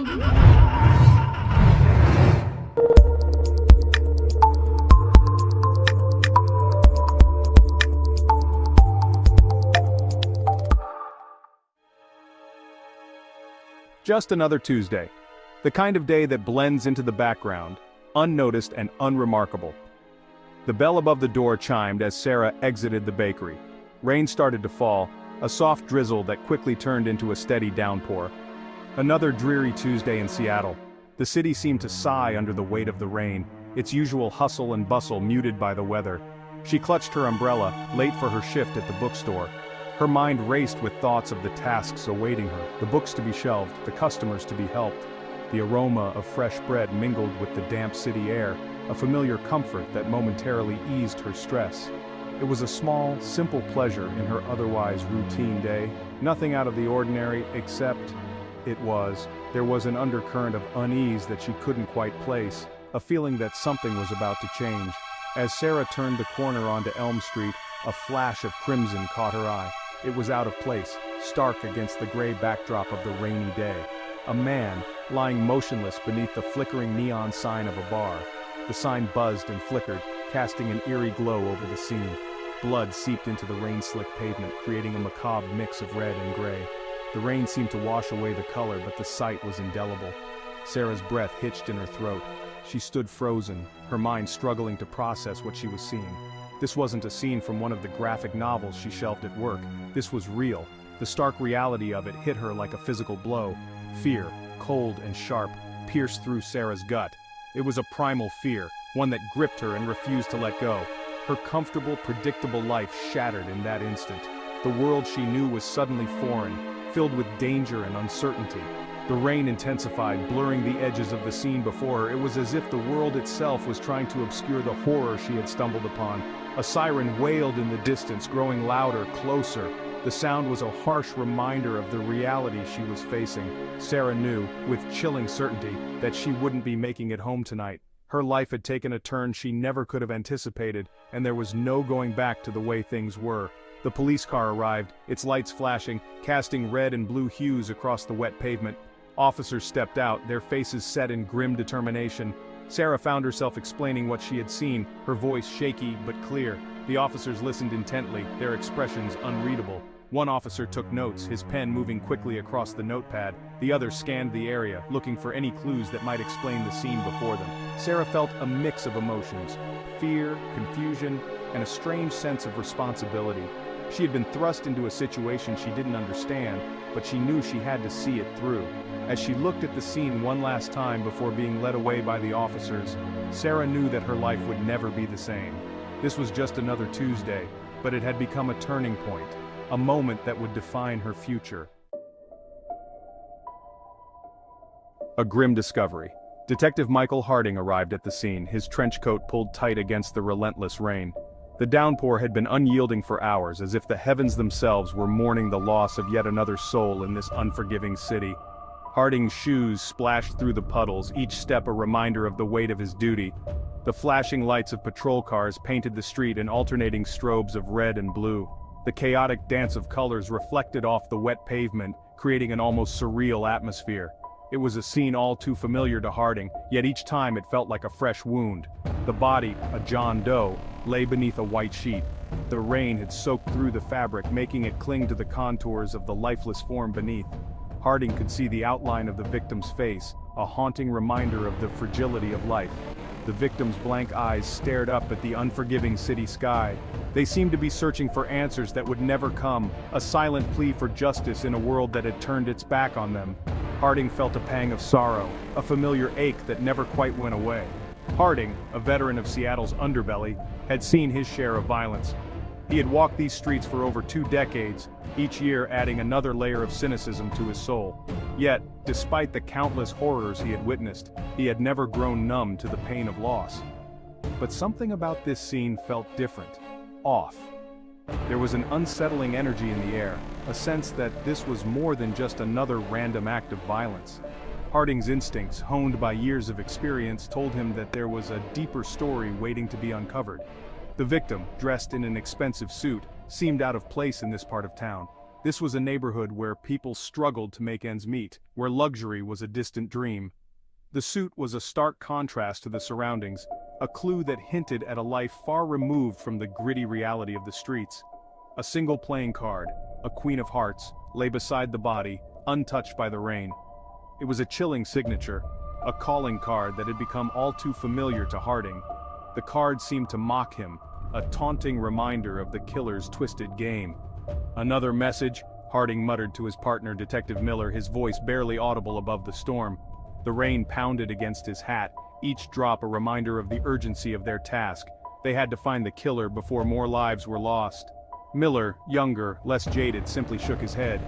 Just another Tuesday. The kind of day that blends into the background, unnoticed and unremarkable. The bell above the door chimed as Sarah exited the bakery. Rain started to fall, a soft drizzle that quickly turned into a steady downpour. Another dreary Tuesday in Seattle. The city seemed to sigh under the weight of the rain, its usual hustle and bustle muted by the weather. She clutched her umbrella, late for her shift at the bookstore. Her mind raced with thoughts of the tasks awaiting her, the books to be shelved, the customers to be helped. The aroma of fresh bread mingled with the damp city air, a familiar comfort that momentarily eased her stress. It was a small, simple pleasure in her otherwise routine day, nothing out of the ordinary except there was an undercurrent of unease that she couldn't quite place, a feeling that something was about to change. As Sarah turned the corner onto Elm Street, a flash of crimson caught her eye. It was out of place, stark against the gray backdrop of the rainy day. A man, lying motionless beneath the flickering neon sign of a bar. The sign buzzed and flickered, casting an eerie glow over the scene. Blood seeped into the rain-slicked pavement, creating a macabre mix of red and gray. The rain seemed to wash away the color, but the sight was indelible. Sarah's breath hitched in her throat. She stood frozen, her mind struggling to process what she was seeing. This wasn't a scene from one of the graphic novels she shelved at work. This was real. The stark reality of it hit her like a physical blow. Fear, cold and sharp, pierced through Sarah's gut. It was a primal fear, one that gripped her and refused to let go. Her comfortable, predictable life shattered in that instant. The world she knew was suddenly foreign, filled with danger and uncertainty. The rain intensified, blurring the edges of the scene before her. It was as if the world itself was trying to obscure the horror she had stumbled upon. A siren wailed in the distance, growing louder, closer. The sound was a harsh reminder of the reality she was facing. Sarah knew, with chilling certainty, that she wouldn't be making it home tonight. Her life had taken a turn she never could have anticipated, and there was no going back to the way things were. The police car arrived, its lights flashing, casting red and blue hues across the wet pavement. Officers stepped out, their faces set in grim determination. Sarah found herself explaining what she had seen, her voice shaky but clear. The officers listened intently, their expressions unreadable. One officer took notes, his pen moving quickly across the notepad. The other scanned the area, looking for any clues that might explain the scene before them. Sarah felt a mix of emotions: fear, confusion, and a strange sense of responsibility. She had been thrust into a situation she didn't understand, but she knew she had to see it through. As she looked at the scene one last time before being led away by the officers, Sarah knew that her life would never be the same. This was just another Tuesday, but it had become a turning point, a moment that would define her future. A grim discovery. Detective Michael Harding arrived at the scene, his trench coat pulled tight against the relentless rain. The downpour had been unyielding for hours, as if the heavens themselves were mourning the loss of yet another soul in this unforgiving city. Harding's shoes splashed through the puddles, each step a reminder of the weight of his duty. The flashing lights of patrol cars painted the street in alternating strobes of red and blue. The chaotic dance of colors reflected off the wet pavement, creating an almost surreal atmosphere. It was a scene all too familiar to Harding, yet each time it felt like a fresh wound. The body, a John Doe, lay beneath a white sheet. The rain had soaked through the fabric, making it cling to the contours of the lifeless form beneath. Harding could see the outline of the victim's face, a haunting reminder of the fragility of life. The victim's blank eyes stared up at the unforgiving city sky. They seemed to be searching for answers that would never come, a silent plea for justice in a world that had turned its back on them. Harding felt a pang of sorrow, a familiar ache that never quite went away. Harding, a veteran of Seattle's underbelly, had seen his share of violence. He had walked these streets for over 2 decades, each year adding another layer of cynicism to his soul. Yet, despite the countless horrors he had witnessed, he had never grown numb to the pain of loss. But something about this scene felt different, off. There was an unsettling energy in the air, a sense that this was more than just another random act of violence. Harding's instincts, honed by years of experience, told him that there was a deeper story waiting to be uncovered. The victim, dressed in an expensive suit, seemed out of place in this part of town. This was a neighborhood where people struggled to make ends meet, where luxury was a distant dream. The suit was a stark contrast to the surroundings, a clue that hinted at a life far removed from the gritty reality of the streets. A single playing card, a Queen of Hearts, lay beside the body, untouched by the rain. It was a chilling signature, a calling card that had become all too familiar to Harding. The card seemed to mock him, a taunting reminder of the killer's twisted game. "Another message," Harding muttered to his partner Detective Miller, his voice barely audible above the storm. The rain pounded against his hat, each drop a reminder of the urgency of their task. They had to find the killer before more lives were lost. Miller, younger, less jaded, simply shook his head.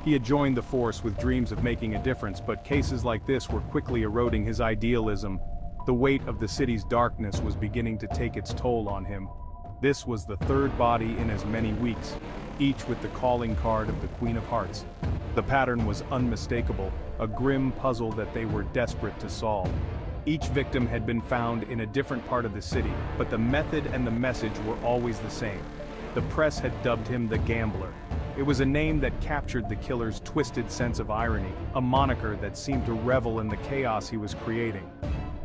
He had joined the force with dreams of making a difference, but cases like this were quickly eroding his idealism. The weight of the city's darkness was beginning to take its toll on him. This was the third body in as many weeks, each with the calling card of the Queen of Hearts. The pattern was unmistakable, a grim puzzle that they were desperate to solve. Each victim had been found in a different part of the city, but the method and the message were always the same. The press had dubbed him the Gambler. It was a name that captured the killer's twisted sense of irony, a moniker that seemed to revel in the chaos he was creating.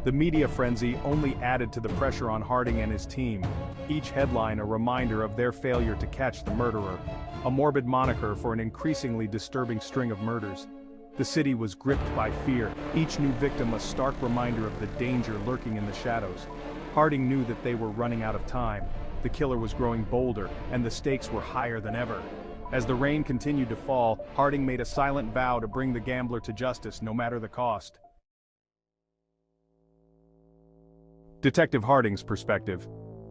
The media frenzy only added to the pressure on Harding and his team, each headline a reminder of their failure to catch the murderer, a morbid moniker for an increasingly disturbing string of murders. The city was gripped by fear, each new victim a stark reminder of the danger lurking in the shadows. Harding knew that they were running out of time. The killer was growing bolder, and the stakes were higher than ever. As the rain continued to fall, Harding made a silent vow to bring the gambler to justice, no matter the cost. Detective Harding's perspective.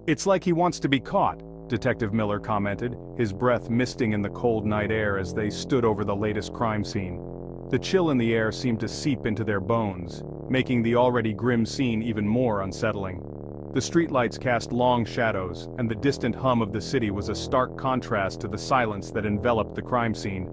"It's like he wants to be caught," Detective Miller commented, his breath misting in the cold night air as they stood over the latest crime scene. The chill in the air seemed to seep into their bones, making the already grim scene even more unsettling. The streetlights cast long shadows, and the distant hum of the city was a stark contrast to the silence that enveloped the crime scene.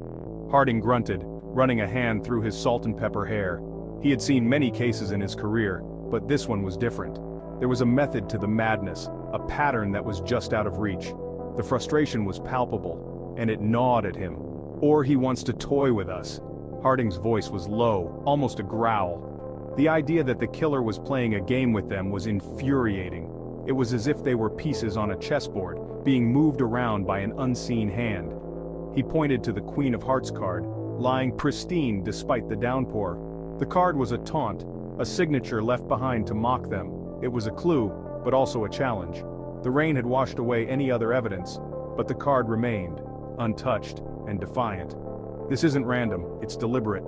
Harding grunted, running a hand through his salt and pepper hair. He had seen many cases in his career, but this one was different. There was a method to the madness, a pattern that was just out of reach. The frustration was palpable, and it gnawed at him. "Or he wants to toy with us." Harding's voice was low, almost a growl. The idea that the killer was playing a game with them was infuriating. It was as if they were pieces on a chessboard, being moved around by an unseen hand. He pointed to the Queen of Hearts card, lying pristine despite the downpour. The card was a taunt, a signature left behind to mock them. It was a clue, but also a challenge. The rain had washed away any other evidence, but the card remained, untouched and defiant. "This isn't random, it's deliberate."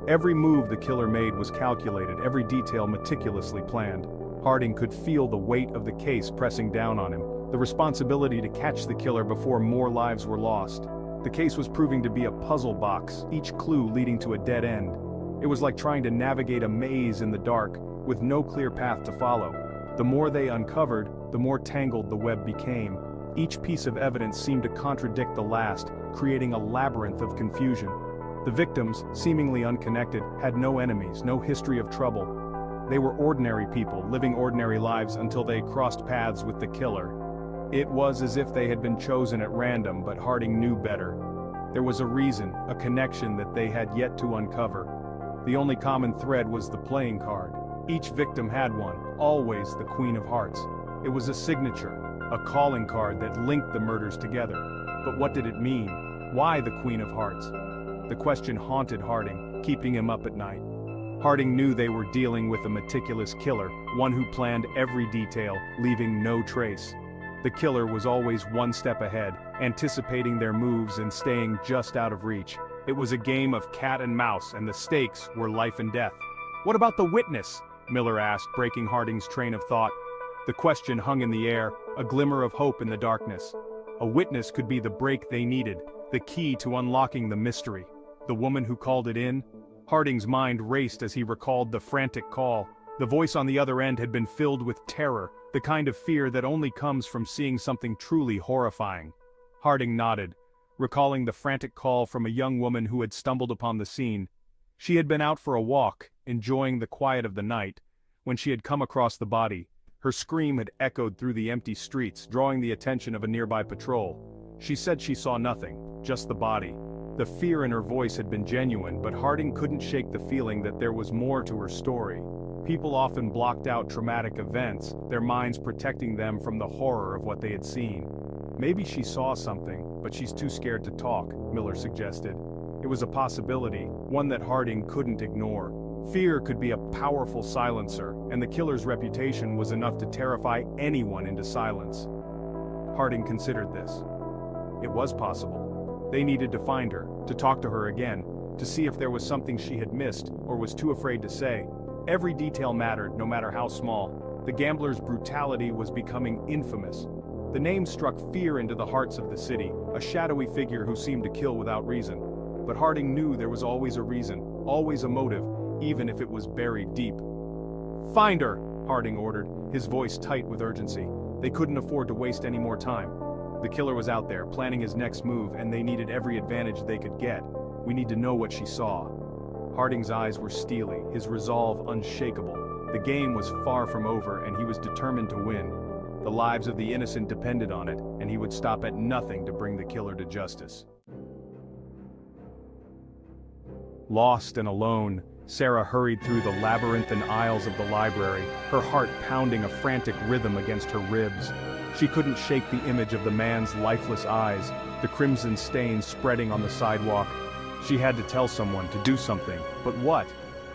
Every move the killer made was calculated, every detail meticulously planned. Harding could feel the weight of the case pressing down on him, the responsibility to catch the killer before more lives were lost. The case was proving to be a puzzle box, each clue leading to a dead end. It was like trying to navigate a maze in the dark, with no clear path to follow. The more they uncovered, the more tangled the web became. Each piece of evidence seemed to contradict the last, creating a labyrinth of confusion. The victims, seemingly unconnected, had no enemies, no history of trouble. They were ordinary people, living ordinary lives until they crossed paths with the killer. It was as if they had been chosen at random, but Harding knew better. There was a reason, a connection that they had yet to uncover. The only common thread was the playing card. Each victim had one, always the Queen of Hearts. It was a signature, a calling card that linked the murders together. But what did it mean? Why the Queen of Hearts? The question haunted Harding, keeping him up at night. Harding knew they were dealing with a meticulous killer, one who planned every detail, leaving no trace. The killer was always one step ahead, anticipating their moves and staying just out of reach. It was a game of cat and mouse, and the stakes were life and death. "What about the witness?" Miller asked, breaking Harding's train of thought. The question hung in the air, a glimmer of hope in the darkness. A witness could be the break they needed, the key to unlocking the mystery. The woman who called it in? Harding's mind raced as he recalled the frantic call. The voice on the other end had been filled with terror, the kind of fear that only comes from seeing something truly horrifying. Harding nodded, recalling the frantic call from a young woman who had stumbled upon the scene. She had been out for a walk, enjoying the quiet of the night, when she had come across the body. Her scream had echoed through the empty streets, drawing the attention of a nearby patrol. She said she saw nothing, just the body. The fear in her voice had been genuine, but Harding couldn't shake the feeling that there was more to her story. People often blocked out traumatic events, their minds protecting them from the horror of what they had seen. Maybe she saw something, but she's too scared to talk, Miller suggested. It was a possibility, one that Harding couldn't ignore. Fear could be a powerful silencer, and the killer's reputation was enough to terrify anyone into silence. Harding considered this. It was possible. They needed to find her, to talk to her again, to see if there was something she had missed or was too afraid to say. Every detail mattered, no matter how small. The gambler's brutality was becoming infamous. The name struck fear into the hearts of the city, a shadowy figure who seemed to kill without reason. But Harding knew there was always a reason, always a motive, even if it was buried deep. "Find her!" Harding ordered, his voice tight with urgency. They couldn't afford to waste any more time. The killer was out there, planning his next move, and they needed every advantage they could get. "We need to know what she saw." Harding's eyes were steely, his resolve unshakable. The game was far from over, and he was determined to win. The lives of the innocent depended on it, and he would stop at nothing to bring the killer to justice. Lost and alone, Sarah hurried through the labyrinthine aisles of the library, her heart pounding a frantic rhythm against her ribs. She couldn't shake the image of the man's lifeless eyes, the crimson stains spreading on the sidewalk. She had to tell someone, to do something, but what?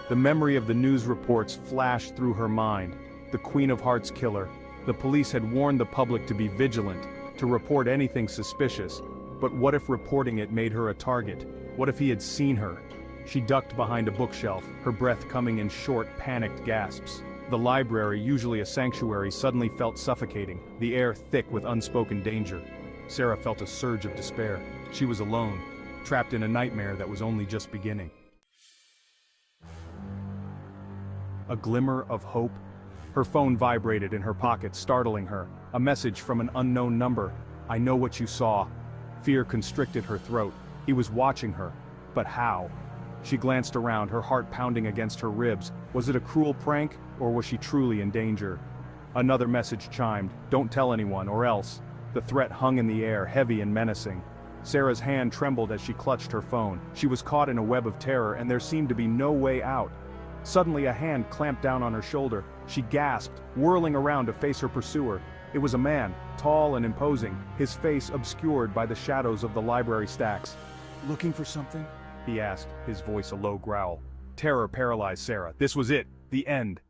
The memory of the news reports flashed through her mind. The Queen of Hearts killer. The police had warned the public to be vigilant, to report anything suspicious. But what if reporting it made her a target? What if he had seen her? She ducked behind a bookshelf, her breath coming in short, panicked gasps. The library, usually a sanctuary, suddenly felt suffocating, the air thick with unspoken danger. Sarah felt a surge of despair. She was alone, trapped in a nightmare that was only just beginning. A glimmer of hope? Her phone vibrated in her pocket, startling her. A message from an unknown number. "I know what you saw." Fear constricted her throat. He was watching her. But how? She glanced around, her heart pounding against her ribs. Was it a cruel prank, or was she truly in danger? Another message chimed, "Don't tell anyone, or else." The threat hung in the air, heavy and menacing. Sarah's hand trembled as she clutched her phone. She was caught in a web of terror, and there seemed to be no way out. Suddenly a hand clamped down on her shoulder. She gasped, whirling around to face her pursuer. It was a man, tall and imposing, his face obscured by the shadows of the library stacks. "Looking for something?" he asked, his voice a low growl. Terror paralyzed Sarah. This was it, the end.